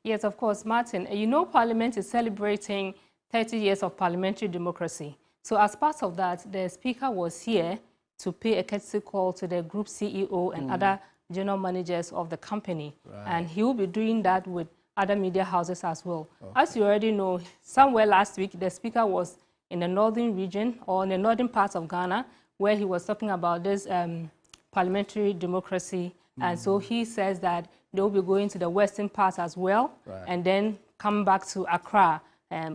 Yes, of course, Martin. You know, Parliament is celebrating 30 years of parliamentary democracy. So as part of that, the Speaker was here to pay a courtesy call to the group CEO and other general managers of the company. Right. And he will be doing that with other media houses as well. Okay. As you already know, somewhere last week, the Speaker was in the northern region or in the northern part of Ghana, where he was talking about this parliamentary democracy. And so he says that they will be going to the western part as well, and then come back to Accra,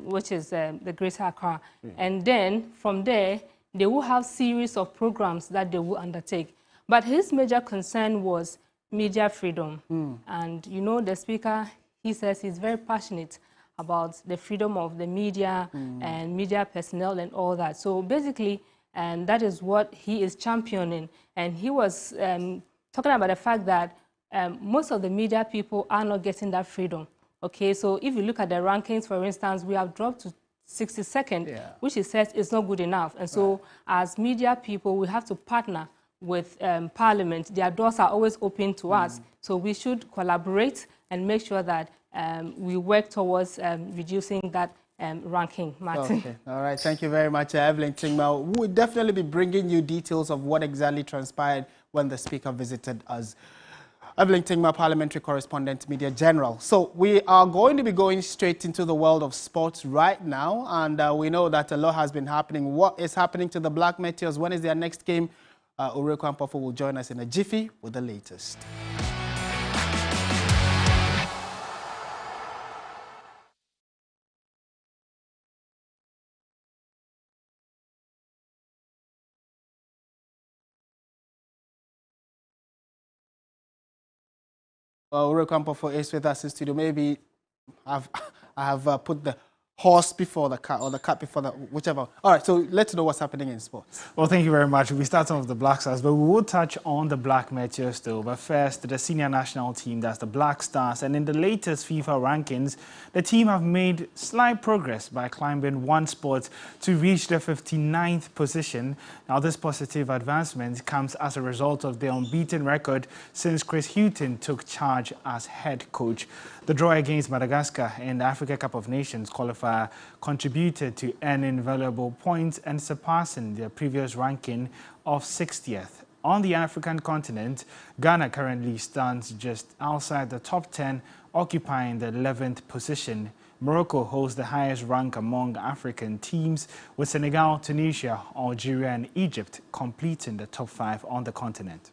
which is the Greater Accra. And then from there, they will have series of programs that they will undertake. But his major concern was media freedom. And you know, the Speaker, he says he's very passionate about the freedom of the media and media personnel and all that. So basically, and that is what he is championing. And he was talking about the fact that most of the media people are not getting that freedom. Okay, so if you look at the rankings, for instance, we have dropped to 62nd, which he says is not good enough. And so as media people, we have to partner with Parliament. Their doors are always open to us. So we should collaborate and make sure that we work towards reducing that ranking, Martin. Okay. All right. Thank you very much, Evelyn Tingma. We'll definitely be bringing you details of what exactly transpired when the Speaker visited us. Evelyn Tingma, parliamentary correspondent, Media General. So we are going to be going straight into the world of sports right now, and we know that a lot has been happening. What is happening to the Black Meteors? When is their next game? Ureku Ampofo will join us in a jiffy with the latest. Ureku Ampofo is with us in studio. Maybe I have put the horse before the cat or the cat before the whichever. All right, so let's know what's happening in sports. Well, thank you very much. We'll start off with the Black Stars, but we will touch on the Black Meteors still. But first, the senior national team, that's the Black Stars. And in the latest FIFA rankings, the team have made slight progress by climbing one spot to reach the 59th position. Now, this positive advancement comes as a result of the unbeaten record since Chris Hughton took charge as head coach. The draw against Madagascar in the Africa Cup of Nations qualifier contributed to earning valuable points and surpassing their previous ranking of 60th. On the African continent, Ghana currently stands just outside the top 10, occupying the 11th position. Morocco holds the highest rank among African teams, with Senegal, Tunisia, Algeria and Egypt completing the top 5 on the continent.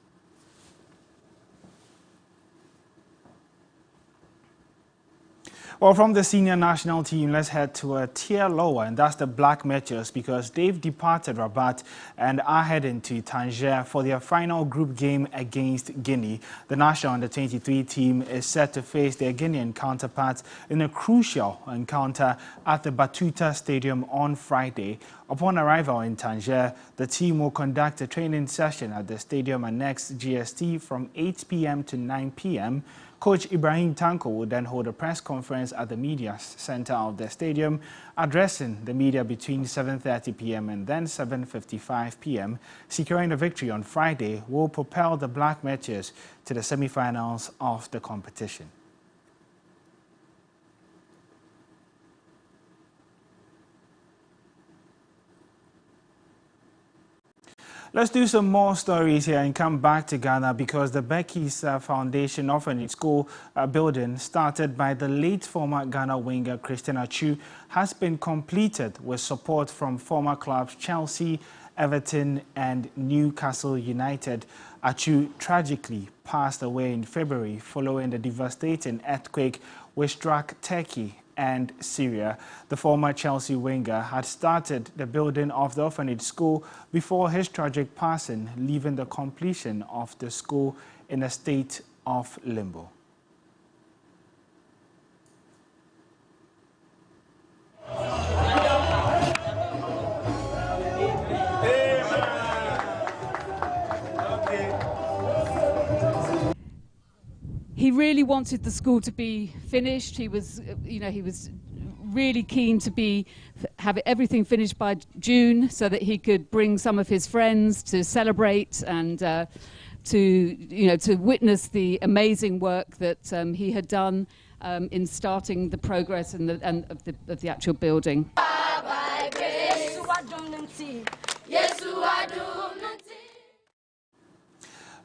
Well, from the senior national team, let's head to a tier lower, and that's the Black Meteors, because they've departed Rabat and are heading to Tangier for their final group game against Guinea. The national under-23 team is set to face their Guinean counterparts in a crucial encounter at the Batuta Stadium on Friday. Upon arrival in Tangier, the team will conduct a training session at the Stadium Annex GST from 8 p.m. to 9 p.m. Coach Ibrahim Tanko will then hold a press conference at the media center of the stadium, addressing the media between 7:30 p.m. and then 7:55 p.m. Securing a victory on Friday will propel the Black Meteors to the semi-finals of the competition. Let's do some more stories here and come back to Ghana, because the Becky's Foundation Orphanage School building, started by the late former Ghana winger Christian Achu, has been completed with support from former clubs Chelsea, Everton and Newcastle United. Achu tragically passed away in February following the devastating earthquake which struck Turkey and Syria. The former Chelsea winger had started the building of the orphanage school before his tragic passing, leaving the completion of the school in a state of limbo. He he really wanted the school to be finished. He was, he was really keen to have everything finished by June so that he could bring some of his friends to celebrate and to witness the amazing work that he had done in starting the progress of the actual building.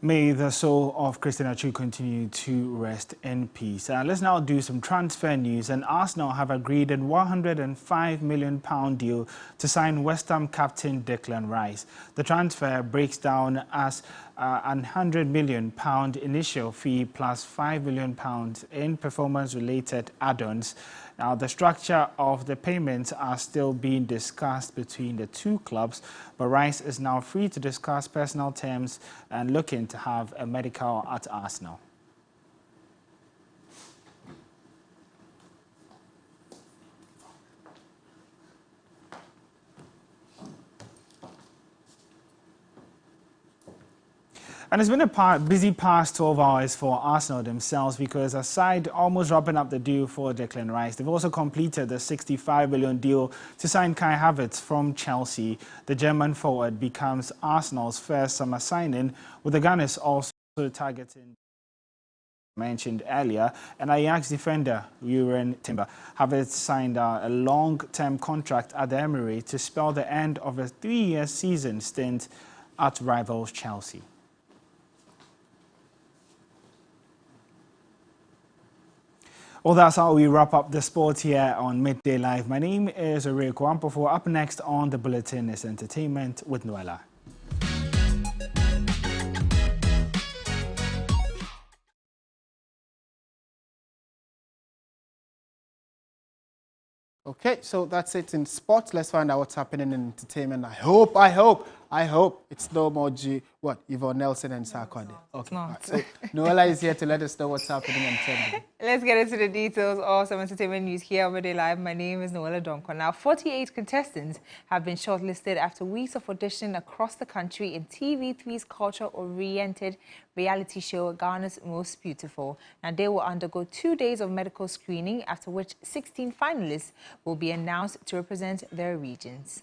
May the soul of Christian Atsu continue to rest in peace. Let's now do some transfer news. And Arsenal have agreed a £105 million deal to sign West Ham captain Declan Rice. The transfer breaks down as a £100 million initial fee plus £5 million in performance-related add-ons. Now, the structure of the payments are still being discussed between the two clubs, but Rice is now free to discuss personal terms and looking to have a medical at Arsenal. And it's been a busy past 12 hours for Arsenal themselves because aside almost wrapping up the deal for Declan Rice, they've also completed the £65 million deal to sign Kai Havertz from Chelsea. The German forward becomes Arsenal's first summer signing, with the Gunners also targeting mentioned earlier, and Ajax defender Uren Timber. Havertz signed a long-term contract at the Emirates to spell the end of a 3-year season stint at rivals Chelsea. Well, that's how we wrap up the sport here on Midday Live. My name is Ray Kwampofo. Up next on the bulletin is entertainment with Noella. Okay, so that's it in sports. Let's find out what's happening in entertainment. I hope it's no more Yvonne Nelson and Sarkodie. Okay, right. So Noella is here to let us know what's happening in entertainment. Let's get into the details of some entertainment news here on Midday Live. My name is Noella Donko. Now, 48 contestants have been shortlisted after weeks of auditioning across the country in TV3's culture-oriented reality show, Ghana's Most Beautiful. Now, they will undergo 2 days of medical screening, after which 16 finalists will be announced to represent their regions.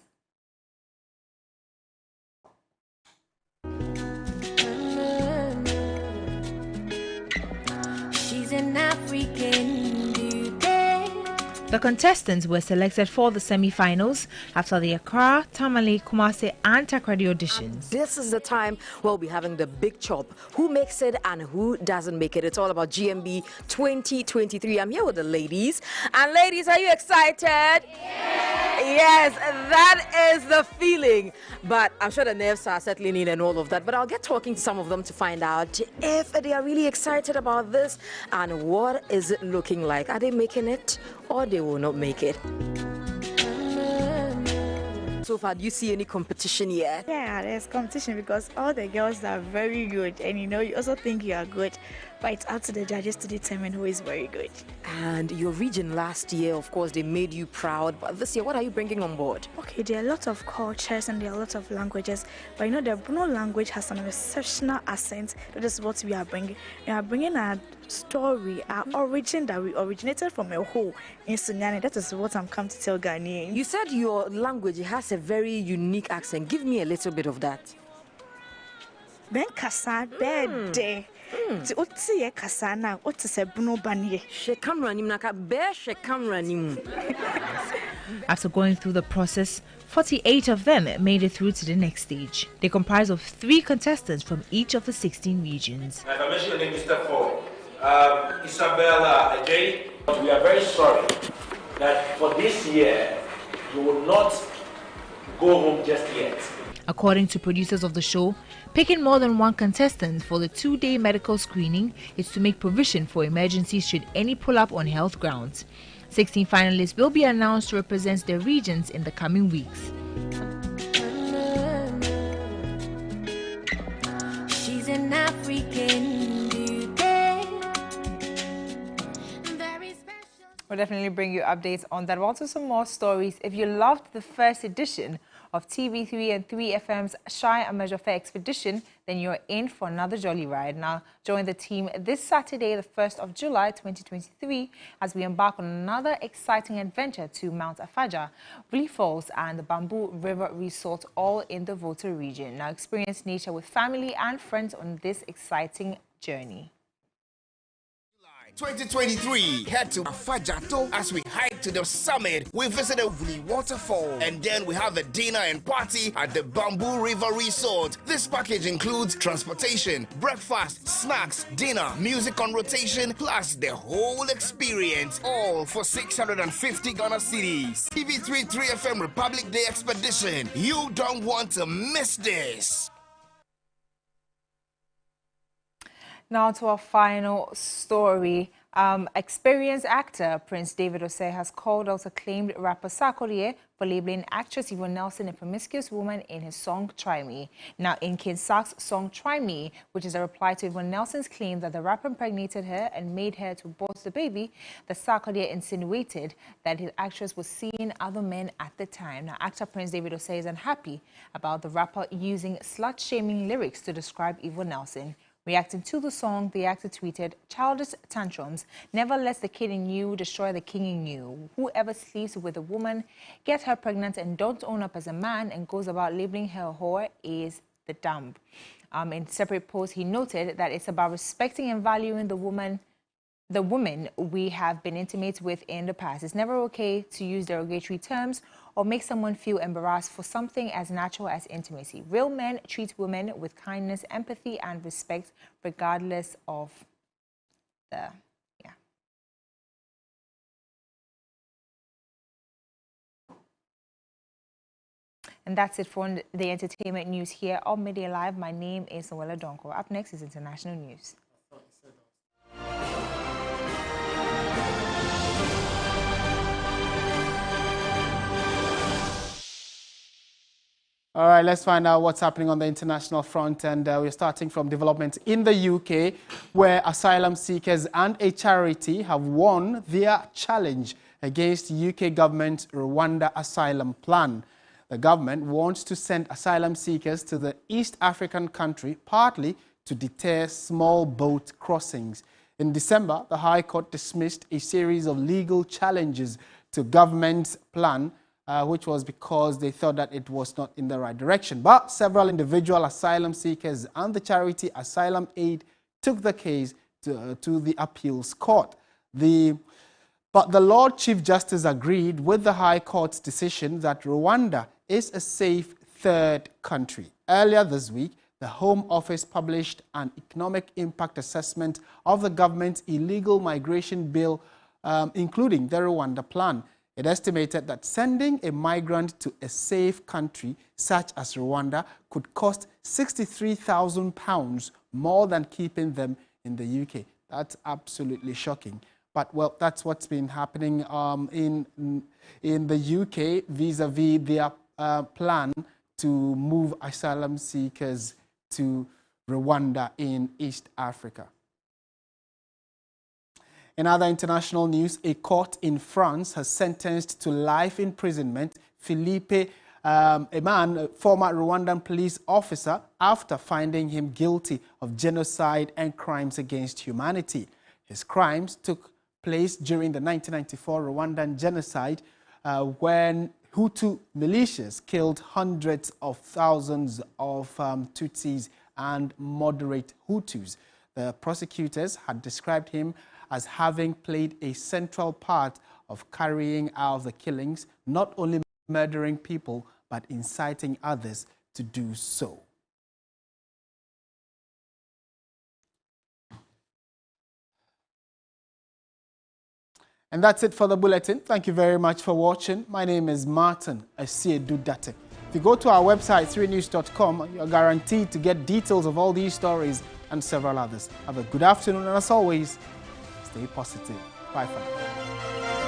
An African beauty. The contestants were selected for the semi-finals after the Accra, Tamale, Kumasi and Takoradi auditions. This is the time we'll be having the big chop. Who makes it and who doesn't make it? It's all about GMB 2023. I'm here with the ladies. And ladies, are you excited? Yes, that is the feeling. But I'm sure the nerves are settling in and all of that. But I'll get talking to some of them to find out if they are really excited about this and what is it looking like. Are they making it or they will not make it? So far, do you see any competition yet? Yeah, there's competition because all the girls are very good, and you also think you are good, but it's up to the judges to determine who is very good. And your region last year, of course, they made you proud, but this year, what are you bringing on board? Okay, there are a lot of cultures and there are a lot of languages, but the Bruno language has an exceptional accent. That is what we are bringing. We are bringing a story, our origin that we originated from a hole in Sunyani. That is what I'm come to tell Ghanaians. You said your language has a very unique accent. Give me a little bit of that. Ben kasa bede. Ti otiye kasa na otise Bruno banye. She kamranim naka be she kamranim. After going through the process, 48 of them made it through to the next stage. They comprise of 3 contestants from each of the 16 regions. If I mention your name, Mr. Ford, Isabella Ajay, we are very sorry that for this year you will not go home just yet. According to producers of the show, picking more than one contestant for the 2-day medical screening is to make provision for emergencies should any pull up on health grounds. 16 finalists will be announced to represent their regions in the coming weeks. She's an African beauty. Very special. We'll definitely bring you updates on that. Also some more stories. If you loved the first edition of TV3 and 3FM's Shy and Measure Fair expedition, then you're in for another jolly ride. Now, join the team this Saturday, the 1st of July 2023, as we embark on another exciting adventure to Mount Afaja, Vili Falls, and the Bamboo River Resort, all in the Volta region. Now, experience nature with family and friends on this exciting journey. 2023, head to Afajato as we hike to the summit. We visited Vili Waterfall, and then we have a dinner and party at the Bamboo River Resort. This package includes transportation, breakfast, snacks, dinner, music on rotation, plus the whole experience, all for 650 Ghana cedis. TV3 3FM Republic Day Expedition. You don't want to miss this. Now to our final story. Experienced actor Prince David Osei has called out acclaimed rapper Sarkodie for labeling actress Yvonne Nelson a promiscuous woman in his song Try Me. Now, in King Sark's song Try Me, which is a reply to Yvonne Nelson's claim that the rapper impregnated her and made her to abort the baby, the Sarkodie insinuated that his actress was seeing other men at the time. Now, actor Prince David Osei is unhappy about the rapper using slut-shaming lyrics to describe Yvonne Nelson. Reacting to the song, the actor tweeted, "Childish tantrums never lets the kid in you destroy the king in you. Whoever sleeps with a woman, gets her pregnant and don't own up as a man and goes about labeling her a whore is the dumb." In separate posts, he noted that it's about respecting and valuing the woman we have been intimate with in the past. It's never okay to use derogatory terms or make someone feel embarrassed for something as natural as intimacy. Real men treat women with kindness, empathy, and respect, regardless of the, And that's it for the entertainment news here on Media Live. My name is Noella Donko. Up next is international news. All right, let's find out what's happening on the international front, and we're starting from developments in the UK, where asylum seekers and a charity have won their challenge against the UK government's Rwanda asylum plan. The government wants to send asylum seekers to the East African country, partly to deter small boat crossings. In December, the High Court dismissed a series of legal challenges to government's plan, which was because they thought that it was not in the right direction. But several individual asylum seekers and the charity Asylum Aid took the case to the appeals court. But the Lord Chief Justice agreed with the High Court's decision that Rwanda is a safe third country. Earlier this week, the Home Office published an economic impact assessment of the government's illegal migration bill, including the Rwanda plan. It estimated that sending a migrant to a safe country such as Rwanda could cost £63,000 more than keeping them in the UK. That's absolutely shocking. But, well, that's what's been happening in the UK vis-a-vis their plan to move asylum seekers to Rwanda in East Africa. In other international news, a court in France has sentenced to life imprisonment Philippe, a former Rwandan police officer, after finding him guilty of genocide and crimes against humanity. His crimes took place during the 1994 Rwandan genocide, when Hutu militias killed hundreds of thousands of Tutsis and moderate Hutus. The prosecutors had described him as having played a central part of carrying out the killings, not only murdering people, but inciting others to do so. And that's it for the bulletin. Thank you very much for watching. My name is Martin Asiedu-Date. If you go to our website, 3news.com, you're guaranteed to get details of all these stories and several others. Have a good afternoon, and as always, stay positive. Bye for now.